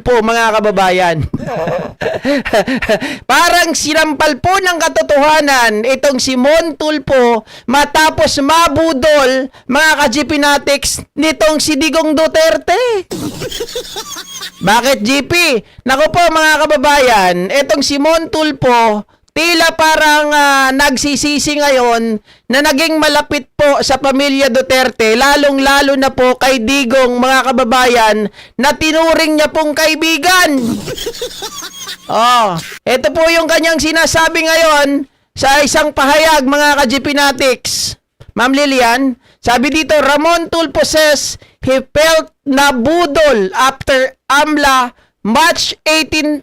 po mga kababayan. Parang sinampal po ng katotohanan itong si Mon Tulfo matapos mabudol mga ka-GPnatics nitong si Digong Duterte. Bakit GP? Naku po mga kababayan, itong si Mon Tulfo tila parang nagsisisi ngayon na naging malapit po sa pamilya Duterte, lalong-lalo na po kay Digong mga kababayan na tinuring niya pong kaibigan. Ito po yung kanyang sinasabi ngayon sa isang pahayag mga ka-GPnatics. Ma'am Lilian, sabi dito, Ramon Tulfo says he felt nabudol after AMLA March 18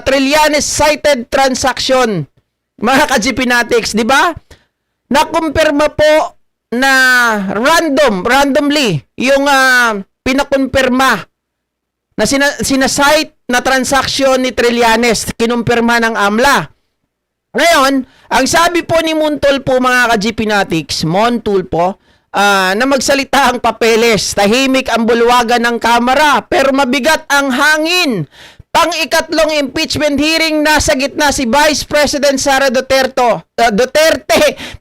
Trillanes cited transaction. Mga ka-GPnatics, di ba? Nakumpirma po na randomly yung pinakumpirma na sinasite na transaction ni Trillanes, kinumpirma ng AMLA. Ngayon, ang sabi po ni Mon Tulfo mga ka-GPnatics, Mon Tulfo, na magsalita ang papeles, tahimik ang bulwagan ng kamera, pero mabigat ang hangin. Pang-ikatlong impeachment hearing, nasa gitna si Vice President Sara Duterte.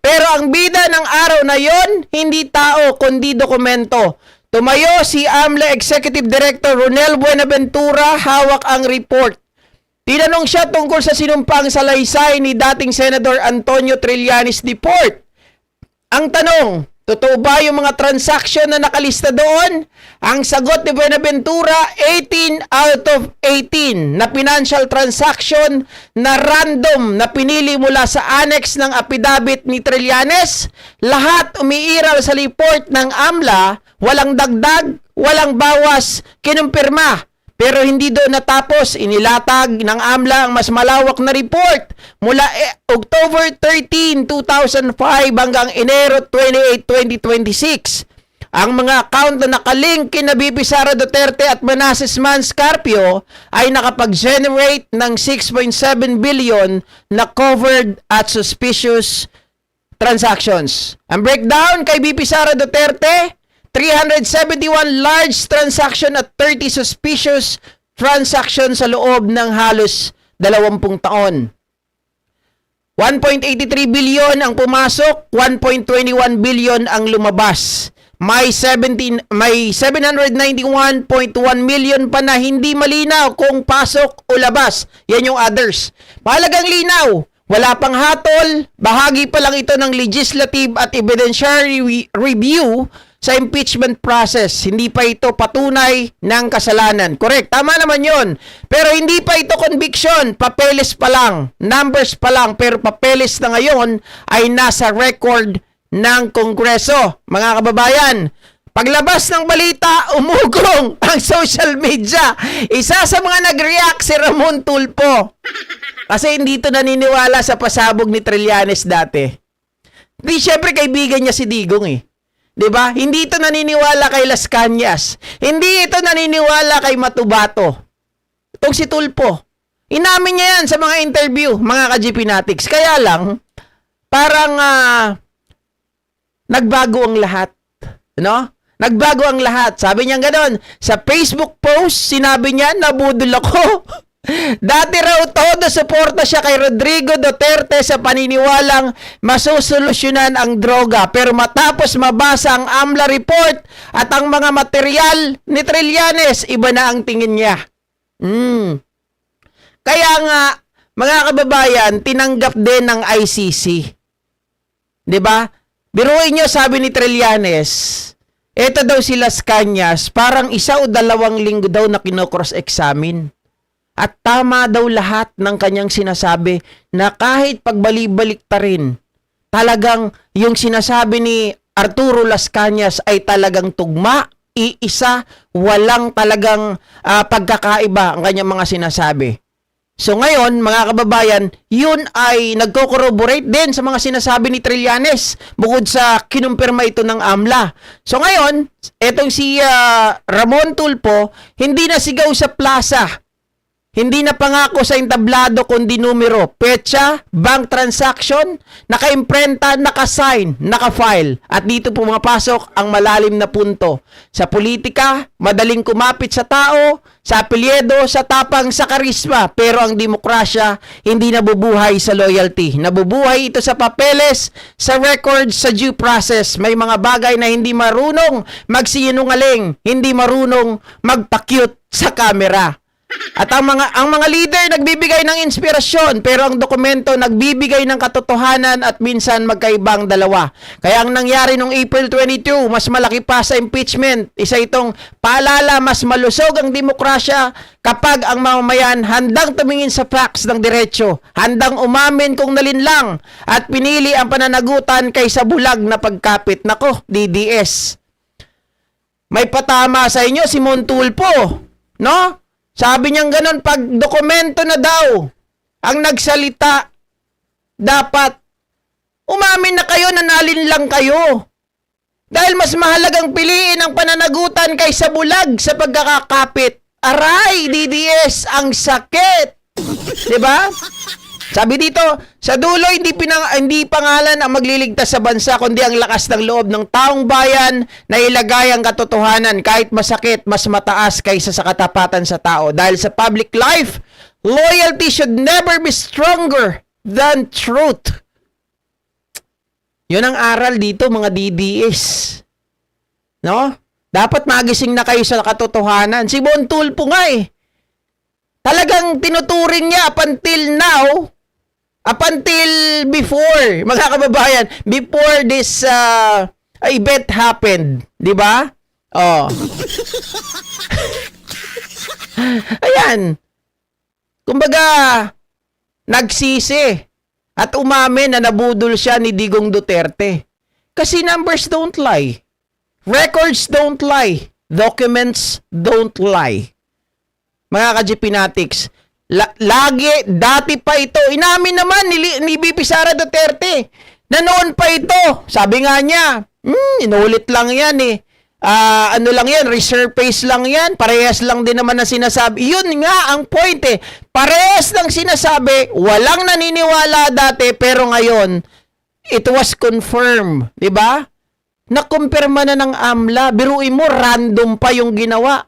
Pero ang bida ng araw na yon, hindi tao kundi dokumento. Tumayo si AMLA Executive Director Ronel Buenaventura, hawak ang report. Tinanong siya tungkol sa sinumpang salaysay ni dating Senador Antonio Trillanes Deport. Ang tanong, totoo ba yung mga transaksyon na nakalista doon? Ang sagot ni Buenaventura, 18 out of 18 na financial transaction na random na pinili mula sa annex ng affidavit ni Trillanes. Lahat umiiral sa report ng AMLA, walang dagdag, walang bawas, kinumpirma. Pero hindi doon natapos, inilatag ng AMLA ang mas malawak na report mula October 13, 2005 hanggang Enero 28, 2026. Ang mga account na nakalink kina BP Sara Duterte at Manasseh Manscarpio ay nakapag-generate ng 6.7 billion na covered at suspicious transactions. Ang breakdown kay BP Sara Duterte, 371 large transaction at 30 suspicious transaction sa loob ng halos 20 taon. 1.83 billion ang pumasok, 1.21 billion ang lumabas. May 791.1 million pa na hindi malinaw kung pasok o labas. Yan yung others. Mahalagang linaw. Wala pang hatol, bahagi pa lang ito ng legislative at evidentiary review sa impeachment process. Hindi pa ito patunay ng kasalanan. Correct, tama naman yon. Pero hindi pa ito conviction, papeles pa lang, numbers pa lang, pero papeles na ngayon ay nasa record ng Kongreso. Mga kababayan, paglabas ng balita, umugong ang social media. Isa sa mga nag-react si Ramon Tulfo. Kasi hindi ito naniniwala sa pasabog ni Trillanes dati. Di syempre kaibigan niya si Digong eh. 'Di ba? Hindi ito naniniwala kay Las Cañas. Hindi ito naniniwala kay Matubato. Itong si Tulfo. Inamin niya yan sa mga interview, mga ka-GPnatics. Kaya lang, parang nagbago ang lahat. No? Nagbago ang lahat. Sabi niya gano'n, sa Facebook post, sinabi niya, nabudol ako. Dati raw todo suporta siya kay Rodrigo Duterte sa paniniwalang masusolusyonan ang droga. Pero matapos mabasa ang AMLA report at ang mga material ni Trillanes, iba na ang tingin niya. Kaya nga, mga kababayan, tinanggap din ng ICC. 'Di ba? Biruin niyo, sabi ni Trillanes, eto daw si Las Cañas, parang 1 o 2 linggo daw na kino-cross-examine. At tama daw lahat ng kanyang sinasabi na kahit pagbalik-balik ta rin, talagang yung sinasabi ni Arturo Las Cañas ay talagang tugma, iisa, walang talagang pagkakaiba ang kanyang mga sinasabi. So ngayon, mga kababayan, yun ay nagko-corroborate din sa mga sinasabi ni Trillanes bukod sa kinumpirma ito ng AMLA. So ngayon, etong si Ramon Tulfo, hindi na sigaw sa plaza. Hindi na pangako sa entablado kundi numero, petsa, bank transaction, naka-imprenta, naka-sign, naka-file. At dito pumapasok ang malalim na punto. Sa politika, madaling kumapit sa tao, sa apelyedo, sa tapang, sa karisma. Pero ang demokrasya, hindi nabubuhay sa loyalty. Nabubuhay ito sa papeles, sa records, sa due process. May mga bagay na hindi marunong magsinungaling, hindi marunong magpa-cute sa camera. At ang mga leader nagbibigay ng inspirasyon pero ang dokumento nagbibigay ng katotohanan at minsan magkaibang dalawa. Kaya ang nangyari noong April 22, mas malaki pa sa impeachment. Isa itong paalala mas malusog ang demokrasya kapag ang mamamayan handang tumingin sa facts ng diretsyo, handang umamin kung nalinlang at pinili ang pananagutan kaysa bulag na pagkapit. Nako, DDS. May patama sa inyo si Montulfo, no? Sabi niyang ganun, pag dokumento na daw ang nagsalita, dapat umamin na kayo na nalinlang kayo. Dahil mas mahalagang piliin ang pananagutan kaysa bulag sa pagkakakapit. Aray, DDS, ang sakit. Diba? Sabi dito, sa dulo hindi pangalan ang magliligtas sa bansa kundi ang lakas ng loob ng taong bayan na ilagay ang katotohanan kahit masakit, mas mataas kaysa sa katapatan sa tao. Dahil sa public life, loyalty should never be stronger than truth. Yun ang aral dito mga DDS. No? Dapat magising na kayo sa katotohanan. Si Montulfo nga talagang tinuturing niya up until before, mga kababayan, before this event happened, di ba? Oh. Ayan. Kumbaga, nagsisi at umamin na nabudol siya ni Digong Duterte. Kasi numbers don't lie. Records don't lie. Documents don't lie. Mga ka-GPnatics, dati pa ito, inamin naman ni BP Sara Duterte, na noon pa ito, sabi nga niya, inulit lang yan ano lang yan, resurface lang yan, parehas lang din naman na sinasabi. Yun nga ang point parehas lang sinasabi, walang naniniwala dati, pero ngayon, it was confirmed, di ba? Nakumpirma na ng AMLA, biruin mo, random pa yung ginawa.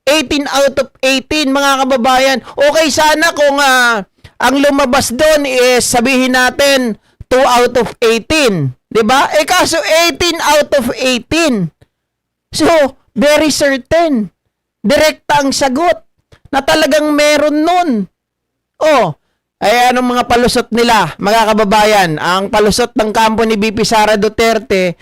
18 out of 18, mga kababayan. Okay sana kung ang lumabas doon is sabihin natin 2 out of 18. Diba? Kaso 18 out of 18. So, very certain. Direkta ang sagot na talagang meron nun. Anong mga palusot nila, mga kababayan? Ang palusot ng kampo ni BP Sara Duterte,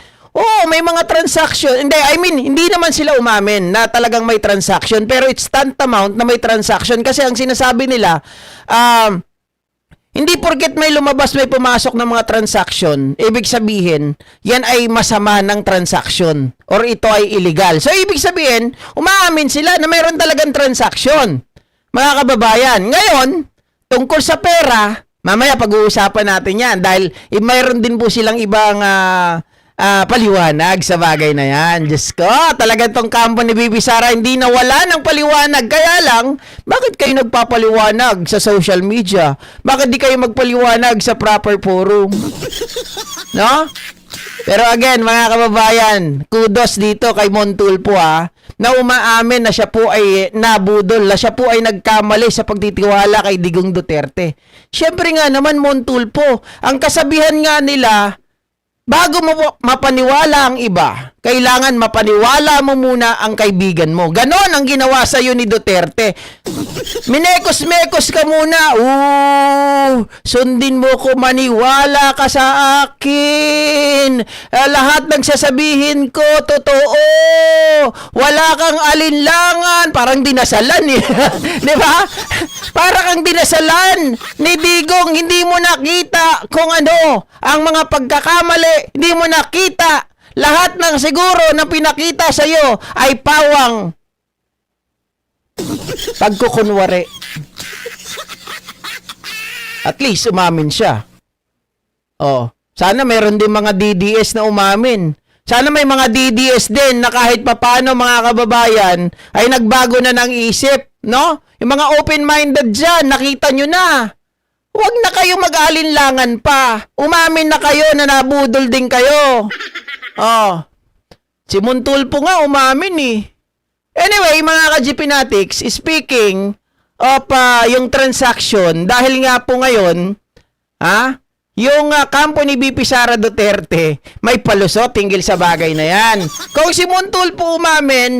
may mga transaction. Hindi naman sila umamin na talagang may transaction. Pero it's tantamount na may transaction. Kasi ang sinasabi nila, hindi porket may lumabas, may pumasok ng mga transaction, ibig sabihin, yan ay masama ng transaction. Or ito ay illegal. So, ibig sabihin, umaamin sila na mayroon talagang transaction. Mga kababayan, ngayon, tungkol sa pera, mamaya pag-uusapan natin yan. Dahil mayroon din po silang ibang paliwanag sa bagay na yan. Diyos ko, talagang tong kampo ni Bibi Sara hindi nawala ng paliwanag. Kaya lang, bakit kayo nagpapaliwanag sa social media? Bakit di kayo magpaliwanag sa proper forum? No? Pero again, mga kababayan, kudos dito kay Montulfo na umaamin na siya po ay nabudol, na siya po ay nagkamali sa pagtitiwala kay Digong Duterte. Siyempre nga naman, Montulfo, ang kasabihan nga nila, bago mo mapaniwala ang iba, kailangan mapaniwala mo muna ang kaibigan mo. Ganon ang ginawa sa iyo ni Duterte. Minekos-mekos ka muna. Sundin mo ko, maniwala ka sa akin. Lahat ng sasabihin ko, totoo. Wala kang alinlangan. Parang dinasalan Di ba? Parang kang dinasalan ni Digong. Hindi mo nakita kung ano ang mga pagkakamali. Hindi mo nakita. Lahat ng siguro na pinakita sa iyo ay pawang pagkukunwari. At least umamin siya. Sana meron din mga DDS na umamin. Sana may mga DDS din na kahit papaano, mga kababayan, ay nagbago na ng isip, no? Yung Yung mga open-minded dyan, nakita nyo na. Huwag na kayo mag-alinlangan pa. Umamin na kayo na nabudol din kayo. Oh. Si Montulpo nga umamin eh. Anyway, mga ka-GPnatics, speaking of yung transaction, dahil nga po ngayon, yung kampo ni BP Sara Duterte, may palusot tingil sa bagay na yan. Kung si Montulpo umamin,